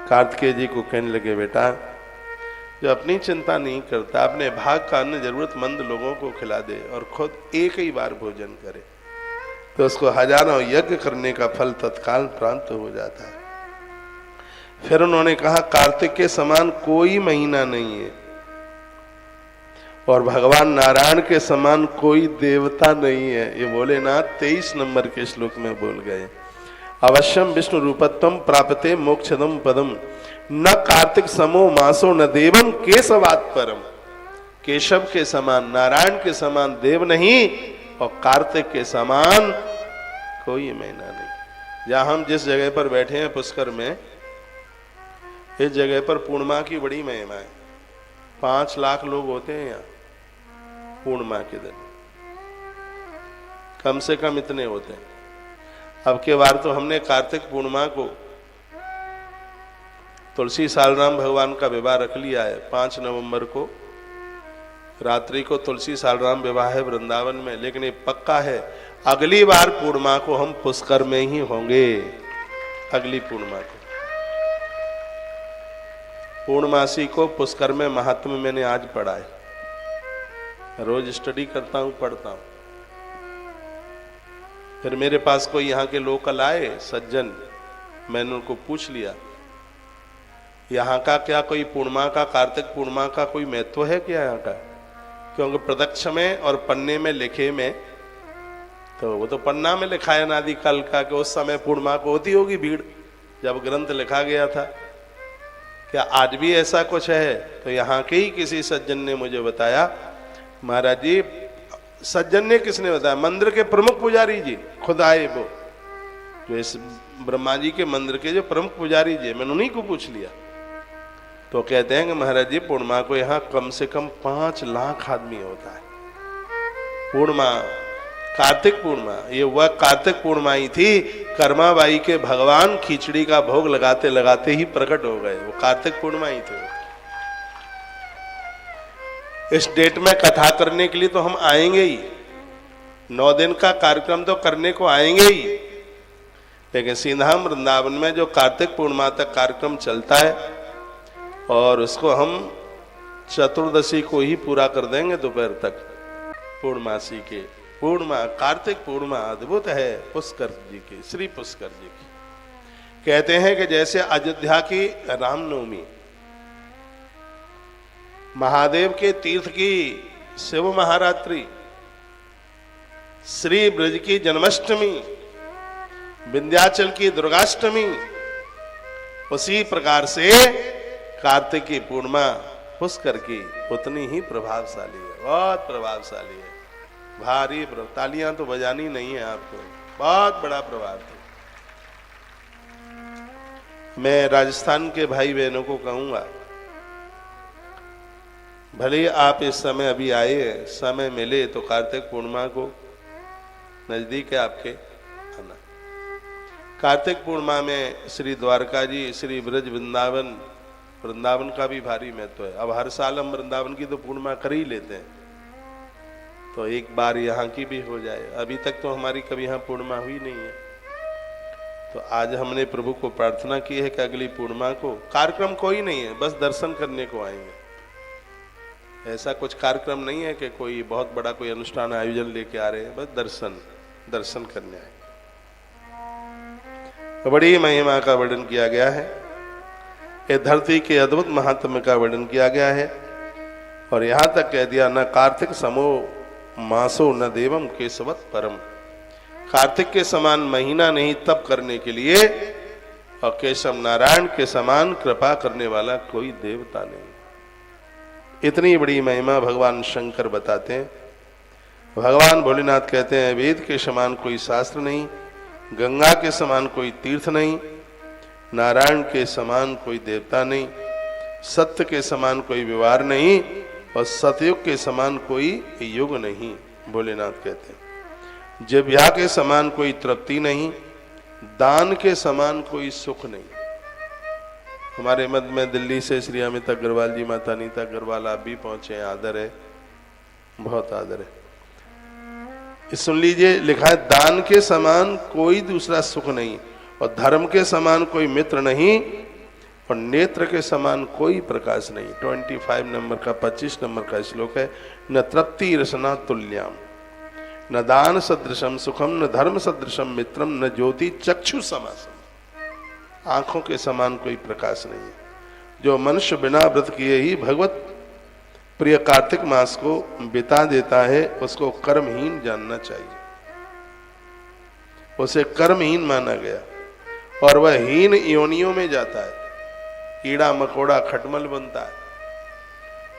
कार्तिकेय जी को कहने लगे, बेटा जो अपनी चिंता नहीं करता, अपने भाग का अन्न जरूरतमंद लोगों को खिला दे और खुद एक ही बार भोजन करे तो उसको हजारों यज्ञ करने का फल तत्काल प्राप्त हो जाता है। फिर उन्होंने कहा, कार्तिक के समान कोई महीना नहीं है और भगवान नारायण के समान कोई देवता नहीं है। ये भोलेनाथ 23 नंबर के श्लोक में बोल गए। अवश्यम विष्णु रूपत्वम प्राप्ते मोक्षदम पदम, न कार्तिक समो मासो न देवम केशवात परम। केशव के समान, नारायण के समान देव नहीं और कार्तिक के समान कोई महीना नहीं। जहां हम जिस जगह पर बैठे हैं पुष्कर में, इस जगह पर पूर्णिमा की बड़ी महिमा है। 5 लाख लोग होते हैं यहाँ पूर्णिमा के दिन, कम से कम इतने होते हैं। अब के बार तो हमने कार्तिक पूर्णिमा को तुलसी सालराम भगवान का विवाह रख लिया है। 5 नवंबर को रात्रि को तुलसी सालराम विवाह है वृंदावन में, लेकिन ये पक्का है अगली बार पूर्णिमा को हम पुष्कर में ही होंगे। अगली पूर्णिमा को, पूर्णमासी को पुष्कर में महात्मा मैंने आज पढ़ा है। रोज स्टडी करता हूं, पढ़ता हूं। फिर मेरे पास कोई यहाँ के लोकल आए सज्जन, मैंने उनको पूछ लिया, यहाँ का क्या कोई पूर्णिमा का, कार्तिक पूर्णिमा का कोई महत्व है क्या यहाँ का? क्योंकि प्रत्यक्ष में और पन्ने में लिखे में, तो वो तो पन्ना में लिखा है अनादि काल का कि उस समय पूर्णिमा को होती होगी भीड़ जब ग्रंथ लिखा गया था। क्या आज भी ऐसा कुछ है? तो यहाँ के ही किसी सज्जन ने मुझे बताया, महाराज जी, सज्जन ने किसने बताया? मंदिर के प्रमुख पुजारी जी खुद आए, वो जो इस ब्रह्मा जी के मंदिर के जो प्रमुख पुजारी जी, मैंने उन्हीं को पूछ लिया। तो कहते हैं कि महाराज जी पूर्णिमा को यहाँ कम से कम 5 लाख आदमी होता है। पूर्णिमा, कार्तिक पूर्णिमा, ये वह कार्तिक पूर्णिमा ही थी। कर्माबाई के भगवान खिचड़ी का भोग लगाते लगाते ही प्रकट हो गए, वो कार्तिक पूर्णिमा ही थे। इस डेट में कथा करने के लिए तो हम आएंगे ही, 9 दिन का कार्यक्रम तो करने को आएंगे ही, लेकिन सीधा वृंदावन में जो कार्तिक पूर्णिमा तक कार्यक्रम चलता है और उसको हम चतुर्दशी को ही पूरा कर देंगे दोपहर तक। पूर्णमासी के पूर्णिमा, कार्तिक पूर्णिमा अद्भुत है पुष्कर जी की, श्री पुष्कर जी की। कहते हैं कि जैसे अयोध्या की रामनवमी, महादेव के तीर्थ की शिव महारात्रि, श्री ब्रज की जन्माष्टमी, विंध्याचल की दुर्गाष्टमी, उसी प्रकार से कार्तिक की पूर्णिमा पुष्कर की उतनी ही प्रभावशाली है, बहुत प्रभावशाली है। भारी तालियां तो बजानी नहीं है आपको, बहुत बड़ा प्रभाव है। मैं राजस्थान के भाई बहनों को कहूंगा, भले आप इस समय अभी आए, समय मिले तो कार्तिक पूर्णिमा को, नजदीक है आपके, आना। कार्तिक पूर्णिमा में श्री द्वारका जी, श्री ब्रज वृंदावन, वृंदावन का भी भारी महत्व है। अब हर साल हम वृंदावन की तो पूर्णिमा कर ही लेते हैं, तो एक बार यहाँ की भी हो जाए। अभी तक तो हमारी कभी यहाँ पूर्णिमा हुई नहीं है, तो आज हमने प्रभु को प्रार्थना की है कि अगली पूर्णिमा को, कार्यक्रम कोई नहीं है, बस दर्शन करने को आएंगे। ऐसा कुछ कार्यक्रम नहीं है कि कोई बहुत बड़ा कोई अनुष्ठान आयोजन लेके आ रहे हैं, बस दर्शन करने आए। तो बड़ी महिमा का वर्णन किया गया है, ये धरती के अद्भुत महात्म्य का वर्णन किया गया है। और यहां तक कह दिया, न कार्तिक समो मासो न देवम केशवत परम। कार्तिक के समान महीना नहीं तप करने के लिए, और केशव नारायण के समान कृपा करने वाला कोई देवता नहीं। इतनी बड़ी महिमा भगवान शंकर बताते हैं। भगवान भोलेनाथ कहते हैं, वेद के समान कोई शास्त्र नहीं, गंगा के समान कोई तीर्थ नहीं, नारायण के समान कोई देवता नहीं, सत्य के समान कोई व्यवहार नहीं, और सतयुग के समान कोई युग नहीं। भोलेनाथ कहते हैं, जिह्वा के समान कोई तृप्ति नहीं, दान के समान कोई सुख नहीं। हमारे मध्य में दिल्ली से श्री अमित अग्रवाल जी, माता अनीता अग्रवाल, आप भी पहुंचे, आदर है, बहुत आदर है। सुन लीजिए, लिखा है, दान के समान कोई दूसरा सुख नहीं, और धर्म के समान कोई मित्र नहीं, और नेत्र के समान कोई प्रकाश नहीं। 25 नंबर का 25 नंबर का श्लोक है, न तृप्ति रसना तुल्याम, न दान सदृशम सुखम, न धर्म सदृशम मित्रम, न ज्योति चक्षु समासम। आंखों के समान कोई प्रकाश नहीं है। जो मनुष्य बिना व्रत किए ही भगवत प्रिय कार्तिक मास को बिता देता है, उसको कर्महीन जानना चाहिए। उसे कर्महीन माना गया और वह हीन योनियों में जाता है, कीड़ा मकोड़ा खटमल बनता है।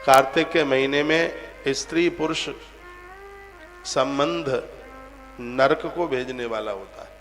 कार्तिक के महीने में स्त्री पुरुष संबंध नरक को भेजने वाला होता है।